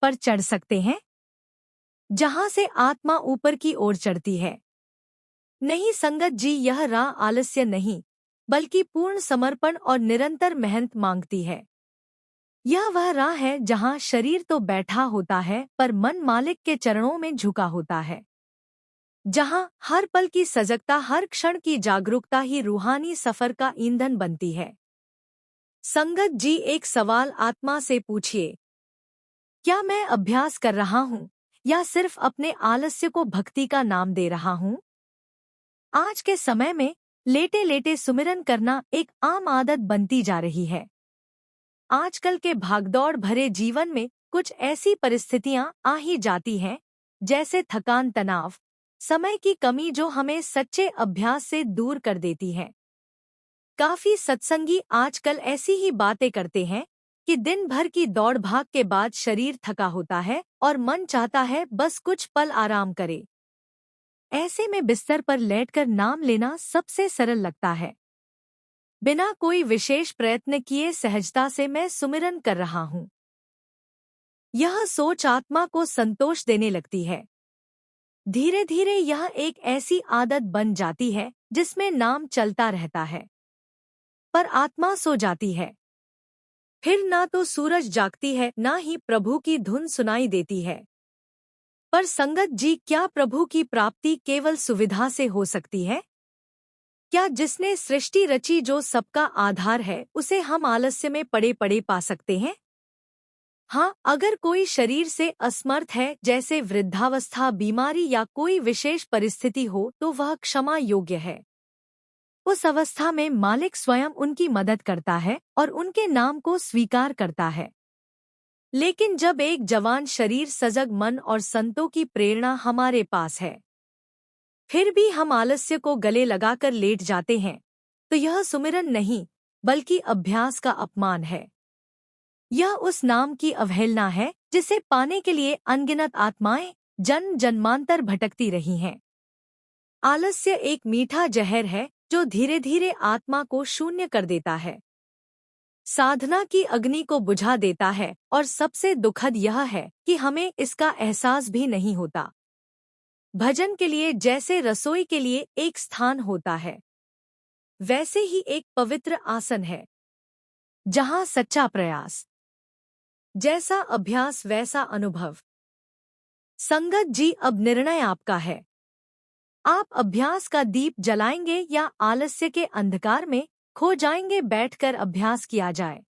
पर चढ़ सकते हैं, जहां से आत्मा ऊपर की ओर चढ़ती है। नहीं संगत जी, यह राह आलस्य नहीं, बल्कि पूर्ण समर्पण और निरंतर मेहनत मांगती है। यह वह राह है जहां शरीर तो बैठा होता है पर मन मालिक के चरणों में झुका होता है, जहां हर पल की सजगता, हर क्षण की जागरूकता ही रूहानी सफर का ईंधन बनती है। संगत जी, एक सवाल आत्मा से पूछिए, क्या मैं अभ्यास कर रहा हूँ या सिर्फ अपने आलस्य को भक्ति का नाम दे रहा हूँ? आज के समय में लेटे लेटे सुमिरन करना एक आम आदत बनती जा रही है। आजकल के भागदौड़ भरे जीवन में कुछ ऐसी परिस्थितियां आ ही जाती हैं, जैसे थकान, तनाव, समय की कमी, जो हमें सच्चे अभ्यास से दूर कर देती है। काफी सत्संगी आजकल ऐसी ही बातें करते हैं कि दिन भर की दौड़ भाग के बाद शरीर थका होता है और मन चाहता है बस कुछ पल आराम करे। ऐसे में बिस्तर पर लेटकर नाम लेना सबसे सरल लगता है। बिना कोई विशेष प्रयत्न किए सहजता से मैं सुमिरन कर रहा हूँ। यह सोच आत्मा को संतोष देने लगती है। धीरे धीरे यह एक ऐसी आदत बन जाती है जिसमें नाम चलता रहता है, पर आत्मा सो जाती है। फिर ना तो सूरज जागती है, ना ही प्रभु की धुन सुनाई देती है। पर संगत जी, क्या प्रभु की प्राप्ति केवल सुविधा से हो सकती है? क्या जिसने सृष्टि रची, जो सबका आधार है, उसे हम आलस्य में पड़े पड़े पा सकते हैं? हाँ, अगर कोई शरीर से असमर्थ है, जैसे वृद्धावस्था, बीमारी या कोई विशेष परिस्थिति हो, तो वह क्षमा योग्य है। उस अवस्था में मालिक स्वयं उनकी मदद करता है और उनके नाम को स्वीकार करता है। लेकिन जब एक जवान शरीर, सजग मन और संतों की प्रेरणा हमारे पास है, फिर भी हम आलस्य को गले लगाकर लेट जाते हैं, तो यह सुमिरन नहीं, बल्कि अभ्यास का अपमान है। यह उस नाम की अवहेलना है जिसे पाने के लिए अनगिनत आत्माएं जन्म जन्मांतर भटकती रही हैं। आलस्य एक मीठा जहर है जो धीरे धीरे आत्मा को शून्य कर देता है, साधना की अग्नि को बुझा देता है, और सबसे दुखद यह है कि हमें इसका एहसास भी नहीं होता। भजन के लिए जैसे रसोई के लिए एक स्थान होता है, वैसे ही एक पवित्र आसन है, जहां सच्चा प्रयास, जैसा अभ्यास वैसा अनुभव। संगत जी, अब निर्णय आपका है। आप अभ्यास का दीप जलाएंगे या आलस्य के अंधकार में खो जाएंगे? बैठकर अभ्यास किया जाए,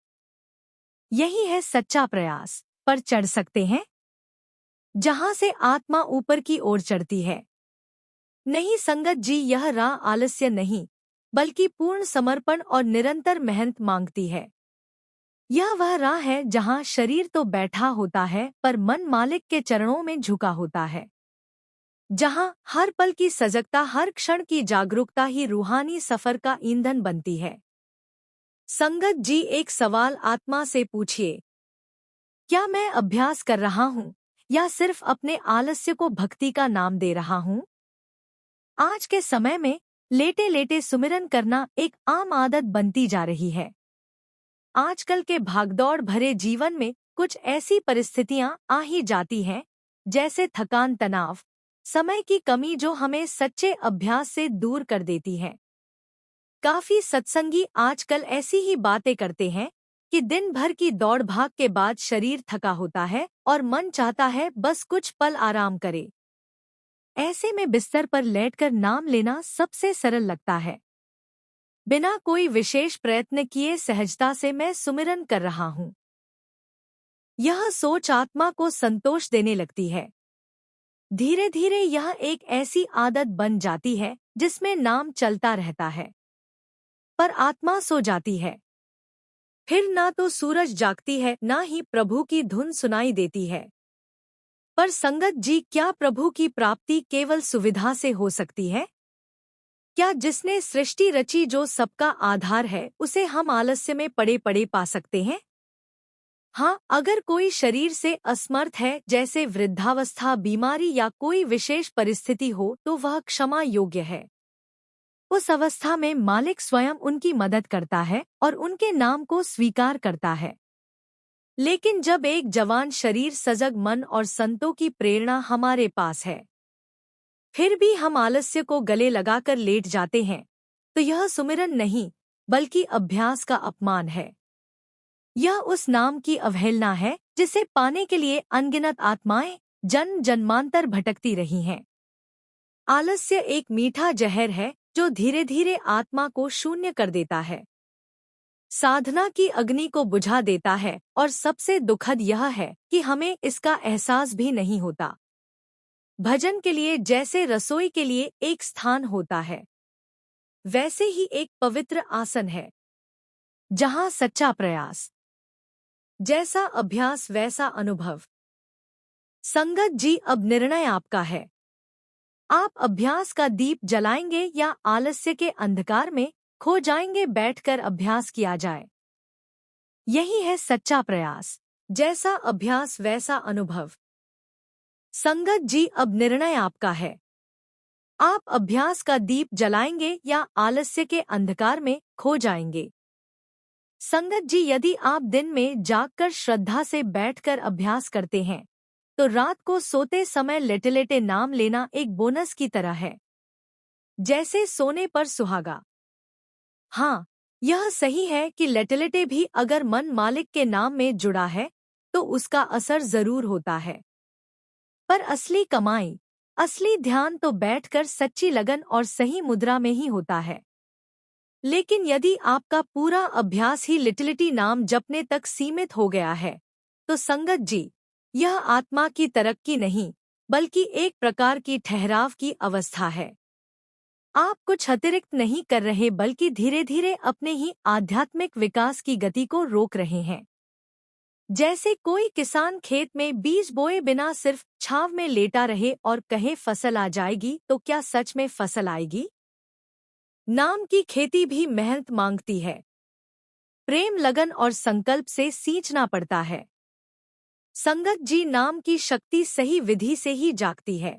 यही है सच्चा प्रयास। पर चढ़ सकते हैं, जहां से आत्मा ऊपर की ओर चढ़ती है। नहीं संगत जी, यह राह आलस्य नहीं, बल्कि पूर्ण समर्पण और निरंतर मेहनत मांगती है। यह वह राह है जहां शरीर तो बैठा होता है पर मन मालिक के चरणों में झुका होता है, जहां हर पल की सजगता, हर क्षण की जागरूकता ही रूहानी सफर का ईंधन बनती है। संगत जी, एक सवाल आत्मा से पूछिए, क्या मैं अभ्यास कर रहा हूँ या सिर्फ अपने आलस्य को भक्ति का नाम दे रहा हूँ? आज के समय में लेटे लेटे सुमिरन करना एक आम आदत बनती जा रही है। आजकल के भागदौड़ भरे जीवन में कुछ ऐसी परिस्थितियां आ ही जाती हैं, जैसे थकान, तनाव, समय की कमी, जो हमें सच्चे अभ्यास से दूर कर देती है। काफी सत्संगी आजकल ऐसी ही बातें करते हैं कि दिन भर की दौड़ भाग के बाद शरीर थका होता है और मन चाहता है बस कुछ पल आराम करे। ऐसे में बिस्तर पर लेटकर नाम लेना सबसे सरल लगता है। बिना कोई विशेष प्रयत्न किए सहजता से मैं सुमिरन कर रहा हूँ। यह सोच आत्मा को संतोष देने लगती है। धीरे धीरे यह एक ऐसी आदत बन जाती है जिसमें नाम चलता रहता है, पर आत्मा सो जाती है। फिर ना तो सूरज जागती है, ना ही प्रभु की धुन सुनाई देती है। पर संगत जी, क्या प्रभु की प्राप्ति केवल सुविधा से हो सकती है? क्या जिसने सृष्टि रची, जो सबका आधार है, उसे हम आलस्य में पड़े पड़े पा सकते हैं? हाँ, अगर कोई शरीर से असमर्थ है, जैसे वृद्धावस्था, बीमारी या कोई विशेष परिस्थिति हो, तो वह क्षमा योग्य है। उस अवस्था में मालिक स्वयं उनकी मदद करता है और उनके नाम को स्वीकार करता है। लेकिन जब एक जवान शरीर, सजग मन और संतों की प्रेरणा हमारे पास है, फिर भी हम आलस्य को गले लगाकर लेट जाते हैं, तो यह सुमिरन नहीं बल्कि अभ्यास का अपमान है। यह उस नाम की अवहेलना है जिसे पाने के लिए अनगिनत आत्माएं जन्म जन्मांतर भटकती रही हैं। आलस्य एक मीठा जहर है जो धीरे धीरे आत्मा को शून्य कर देता है, साधना की अग्नि को बुझा देता है, और सबसे दुखद यह है कि हमें इसका एहसास भी नहीं होता। भजन के लिए जैसे रसोई के लिए एक स्थान होता है, वैसे ही एक पवित्र आसन है जहां सच्चा प्रयास, जैसा अभ्यास वैसा अनुभव। संगत जी, अब निर्णय आपका है। आप अभ्यास का दीप जलाएंगे या आलस्य के अंधकार में खो जाएंगे। बैठकर अभ्यास किया जाए, यही है सच्चा प्रयास, जैसा अभ्यास वैसा अनुभव। संगत जी, अब निर्णय आपका है। आप अभ्यास का दीप जलाएंगे या आलस्य के अंधकार में खो जाएंगे। संगत जी, यदि आप दिन में जागकर श्रद्धा से बैठकर अभ्यास करते हैं, तो रात को सोते समय लेटे लेटे नाम लेना एक बोनस की तरह है, जैसे सोने पर सुहागा। हाँ, यह सही है कि लेटे लेटे भी अगर मन मालिक के नाम में जुड़ा है तो उसका असर जरूर होता है। पर असली कमाई, असली ध्यान तो बैठकर सच्ची लगन और सही मुद्रा में ही होता है। लेकिन यदि आपका पूरा अभ्यास ही लिटिलिटी नाम जपने तक सीमित हो गया है, तो संगत जी, यह आत्मा की तरक्की नहीं बल्कि एक प्रकार की ठहराव की अवस्था है। आप कुछ अतिरिक्त नहीं कर रहे बल्कि धीरे धीरे अपने ही आध्यात्मिक विकास की गति को रोक रहे हैं। जैसे कोई किसान खेत में बीज बोए बिना सिर्फ छांव में लेटा रहे और कहे फसल आ जाएगी, तो क्या सच में फसल आएगी? नाम की खेती भी मेहनत मांगती है, प्रेम, लगन और संकल्प से सींचना पड़ता है। संगत जी, नाम की शक्ति सही विधि से ही जागती है।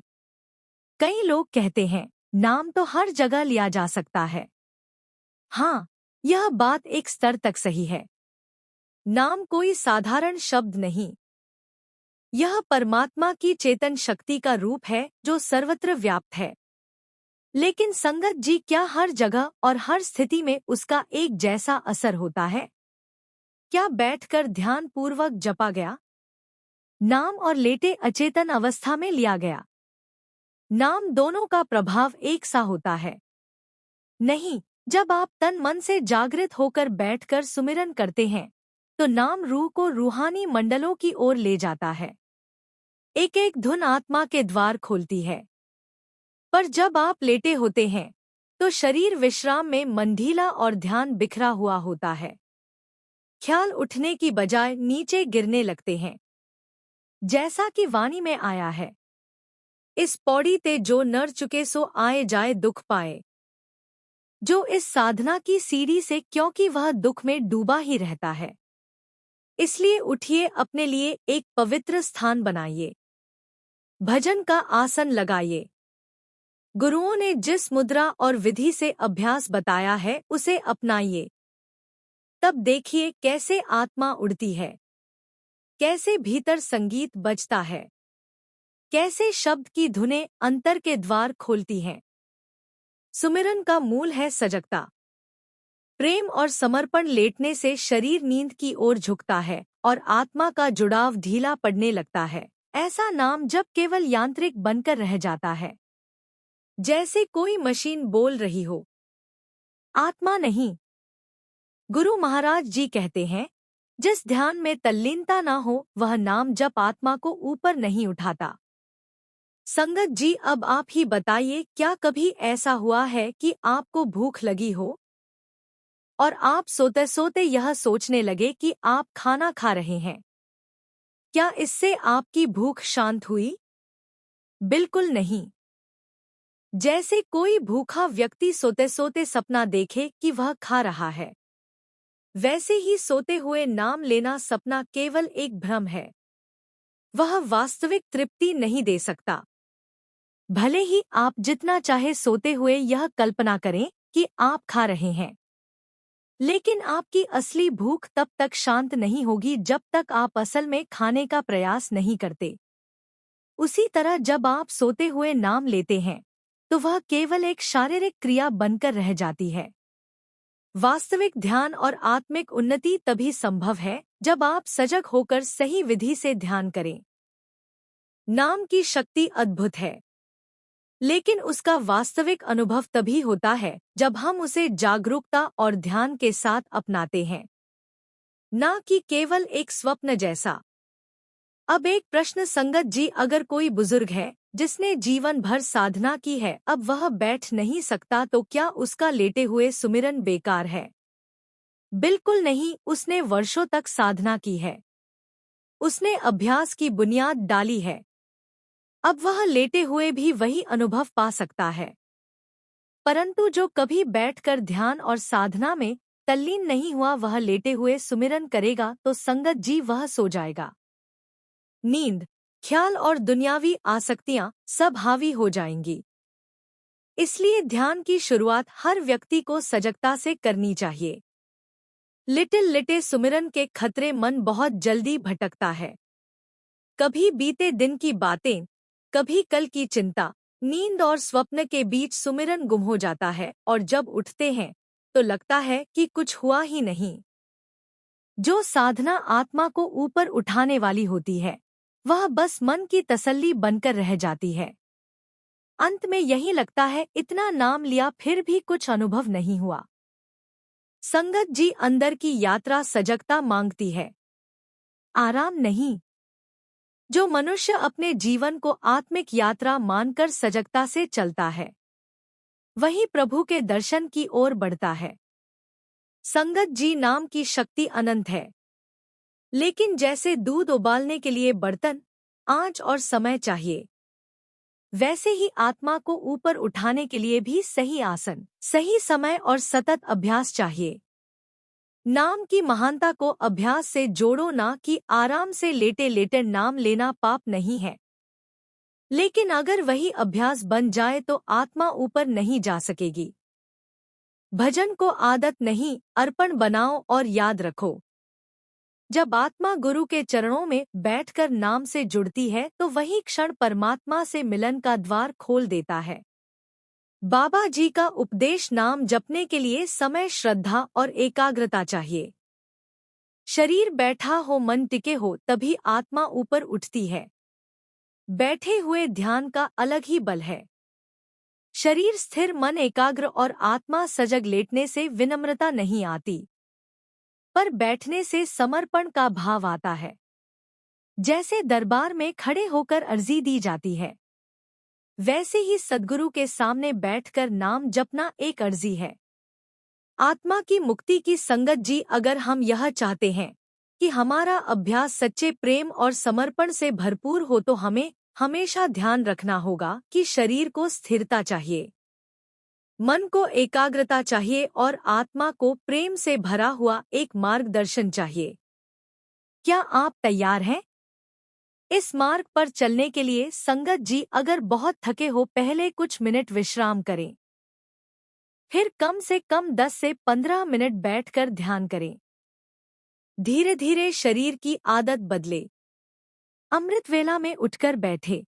कई लोग कहते हैं नाम तो हर जगह लिया जा सकता है। हाँ, यह बात एक स्तर तक सही है। नाम कोई साधारण शब्द नहीं, यह परमात्मा की चेतन शक्ति का रूप है जो सर्वत्र व्याप्त है। लेकिन संगत जी, क्या हर जगह और हर स्थिति में उसका एक जैसा असर होता है? क्या बैठकर ध्यान पूर्वक जपा गया नाम और लेटे अचेतन अवस्था में लिया गया नाम, दोनों का प्रभाव एक सा होता है? नहीं। जब आप तन मन से जागृत होकर बैठकर सुमिरन करते हैं, तो नाम रूह को रूहानी मंडलों की ओर ले जाता है। एक एक धुन आत्मा के द्वार खोलती है। पर जब आप लेटे होते हैं, तो शरीर विश्राम में मंढीला और ध्यान बिखरा हुआ होता है। ख्याल उठने की बजाय नीचे गिरने लगते हैं। जैसा कि वाणी में आया है, इस पौड़ी ते जो नर चुके सो आए जाए दुख पाए। जो इस साधना की सीढ़ी से, क्योंकि वह दुख में डूबा ही रहता है। इसलिए उठिए, अपने लिए एक पवित्र स्थान बनाइए, भजन का आसन लगाइए। गुरुओं ने जिस मुद्रा और विधि से अभ्यास बताया है उसे अपनाइए। तब देखिए कैसे आत्मा उड़ती है, कैसे भीतर संगीत बजता है, कैसे शब्द की धुनें अंतर के द्वार खोलती हैं। सुमिरन का मूल है सजगता, प्रेम और समर्पण। लेटने से शरीर नींद की ओर झुकता है और आत्मा का जुड़ाव ढीला पड़ने लगता है। ऐसा नाम जब केवल यांत्रिक बनकर रह जाता है, जैसे कोई मशीन बोल रही हो, आत्मा नहीं। गुरु महाराज जी कहते हैं, जिस ध्यान में तल्लीनता ना हो वह नाम जप आत्मा को ऊपर नहीं उठाता। संगत जी, अब आप ही बताइए, क्या कभी ऐसा हुआ है कि आपको भूख लगी हो और आप सोते सोते यह सोचने लगे कि आप खाना खा रहे हैं? क्या इससे आपकी भूख शांत हुई? बिल्कुल नहीं। जैसे कोई भूखा व्यक्ति सोते सोते सपना देखे कि वह खा रहा है, वैसे ही सोते हुए नाम लेना सपना केवल एक भ्रम है। वह वास्तविक तृप्ति नहीं दे सकता। भले ही आप जितना चाहे सोते हुए यह कल्पना करें कि आप खा रहे हैं, लेकिन आपकी असली भूख तब तक शांत नहीं होगी जब तक आप असल में खाने का प्रयास नहीं करते। उसी तरह जब आप सोते हुए नाम लेते हैं तो वह केवल एक शारीरिक क्रिया बनकर रह जाती है। वास्तविक ध्यान और आत्मिक उन्नति तभी संभव है जब आप सजग होकर सही विधि से ध्यान करें। नाम की शक्ति अद्भुत है, लेकिन उसका वास्तविक अनुभव तभी होता है जब हम उसे जागरूकता और ध्यान के साथ अपनाते हैं, न कि केवल एक स्वप्न जैसा। अब एक प्रश्न संगत जी, अगर कोई बुजुर्ग है जिसने जीवन भर साधना की है, अब वह बैठ नहीं सकता, तो क्या उसका लेटे हुए सुमिरन बेकार है? बिल्कुल नहीं, उसने वर्षों तक साधना की है, उसने अभ्यास की बुनियाद डाली है। अब वह लेटे हुए भी वही अनुभव पा सकता है। परंतु जो कभी बैठकर ध्यान और साधना में तल्लीन नहीं हुआ, वह लेटे हुए सुमिरन करेगा तो संगत जी वह सो जाएगा। नींद, ख्याल और दुनियावी आसक्तियां सब हावी हो जाएंगी। इसलिए ध्यान की शुरुआत हर व्यक्ति को सजगता से करनी चाहिए। लिटे सुमिरन के खतरे, मन बहुत जल्दी भटकता है। कभी बीते दिन की बातें, कभी कल की चिंता, नींद और स्वप्न के बीच सुमिरन गुम हो जाता है, और जब उठते हैं तो लगता है कि कुछ हुआ ही नहीं। जो साधना आत्मा को ऊपर उठाने वाली होती है, वह बस मन की तसल्ली बनकर रह जाती है। अंत में यही लगता है, इतना नाम लिया फिर भी कुछ अनुभव नहीं हुआ। संगत जी, अंदर की यात्रा सजगता मांगती है, आराम नहीं। जो मनुष्य अपने जीवन को आत्मिक यात्रा मानकर सजगता से चलता है, वही प्रभु के दर्शन की ओर बढ़ता है। संगत जी, नाम की शक्ति अनंत है, लेकिन जैसे दूध उबालने के लिए बर्तन, आंच और समय चाहिए, वैसे ही आत्मा को ऊपर उठाने के लिए भी सही आसन, सही समय और सतत अभ्यास चाहिए। नाम की महानता को अभ्यास से जोड़ो, ना कि आराम से लेटे लेटे नाम लेना पाप नहीं है। लेकिन अगर वही अभ्यास बन जाए तो आत्मा ऊपर नहीं जा सकेगी। भजन को आदत नहीं, अर्पण बनाओ और याद रखो, जब आत्मा गुरु के चरणों में बैठकर नाम से जुड़ती है तो वही क्षण परमात्मा से मिलन का द्वार खोल देता है। बाबा जी का उपदेश, नाम जपने के लिए समय, श्रद्धा और एकाग्रता चाहिए। शरीर बैठा हो, मन टिके हो, तभी आत्मा ऊपर उठती है। बैठे हुए ध्यान का अलग ही बल है। शरीर स्थिर, मन एकाग्र और आत्मा सजग लेटने से विनम्रता नहीं आती, पर बैठने से समर्पण का भाव आता है। जैसे दरबार में खड़े होकर अर्जी दी जाती है, वैसे ही सद्गुरु के सामने बैठकर नाम जपना एक अर्जी है। आत्मा की मुक्ति की संगत जी, अगर हम यह चाहते हैं कि हमारा अभ्यास सच्चे प्रेम और समर्पण से भरपूर हो, तो हमें हमेशा ध्यान रखना होगा कि शरीर को स्थिरता चाहिए, मन को एकाग्रता चाहिए और आत्मा को प्रेम से भरा हुआ एक मार्गदर्शन चाहिए। क्या आप तैयार हैं इस मार्ग पर चलने के लिए? संगत जी, अगर बहुत थके हो, पहले कुछ मिनट विश्राम करें, फिर कम से कम 10 से 15 मिनट बैठकर ध्यान करें। धीरे धीरे शरीर की आदत बदले। अमृत वेला में उठकर बैठे।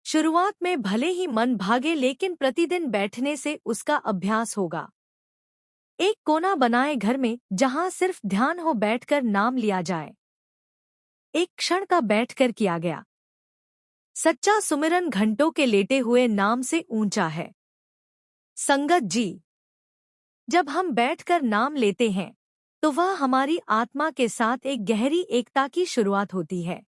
शुरुआत में भले ही मन भागे, लेकिन प्रतिदिन बैठने से उसका अभ्यास होगा। एक कोना बनाए घर में जहां सिर्फ ध्यान हो, बैठकर नाम लिया जाए। एक क्षण का बैठकर किया गया सच्चा सुमिरन घंटों के लेटे हुए नाम से ऊंचा है। संगत जी, जब हम बैठकर नाम लेते हैं तो वह हमारी आत्मा के साथ एक गहरी एकता की शुरुआत होती है।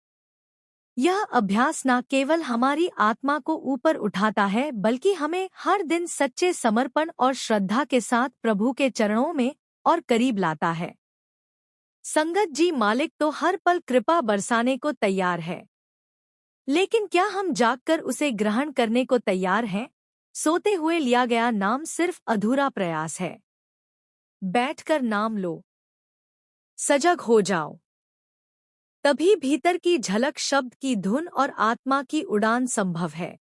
यह अभ्यास न केवल हमारी आत्मा को ऊपर उठाता है, बल्कि हमें हर दिन सच्चे समर्पण और श्रद्धा के साथ प्रभु के चरणों में और करीब लाता है। संगत जी, मालिक तो हर पल कृपा बरसाने को तैयार है, लेकिन क्या हम जागकर उसे ग्रहण करने को तैयार हैं? सोते हुए लिया गया नाम सिर्फ अधूरा प्रयास है। बैठकर नाम लो, सजग हो जाओ, तभी भीतर की झलक, शब्द की धुन और आत्मा की उड़ान संभव है।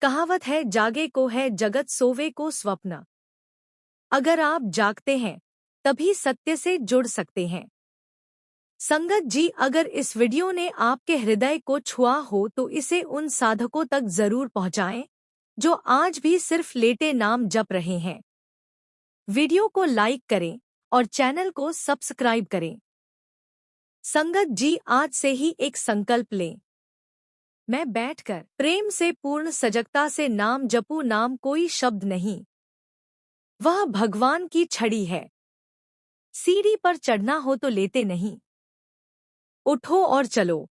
कहावत है, जागे को है जगत, सोवे को स्वप्न। अगर आप जागते हैं तभी सत्य से जुड़ सकते हैं। संगत जी, अगर इस वीडियो ने आपके हृदय को छुआ हो तो इसे उन साधकों तक जरूर पहुंचाएं जो आज भी सिर्फ लेटे नाम जप रहे हैं। वीडियो को लाइक करें और चैनल को सब्सक्राइब करें। संगत जी, आज से ही एक संकल्प लें। मैं बैठकर प्रेम से पूर्ण सजगता से नाम जपूं। नाम कोई शब्द नहीं, वह भगवान की छड़ी है। सीढ़ी पर चढ़ना हो तो लेटे नहीं, उठो और चलो।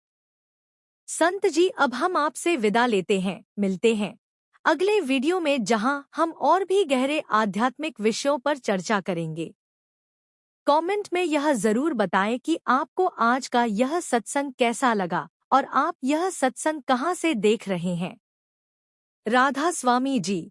संत जी, अब हम आपसे विदा लेते हैं। मिलते हैं अगले वीडियो में, जहां हम और भी गहरे आध्यात्मिक विषयों पर चर्चा करेंगे। कमेंट में यह जरूर बताएं कि आपको आज का यह सत्संग कैसा लगा और आप यह सत्संग कहां से देख रहे हैं। राधा स्वामी जी।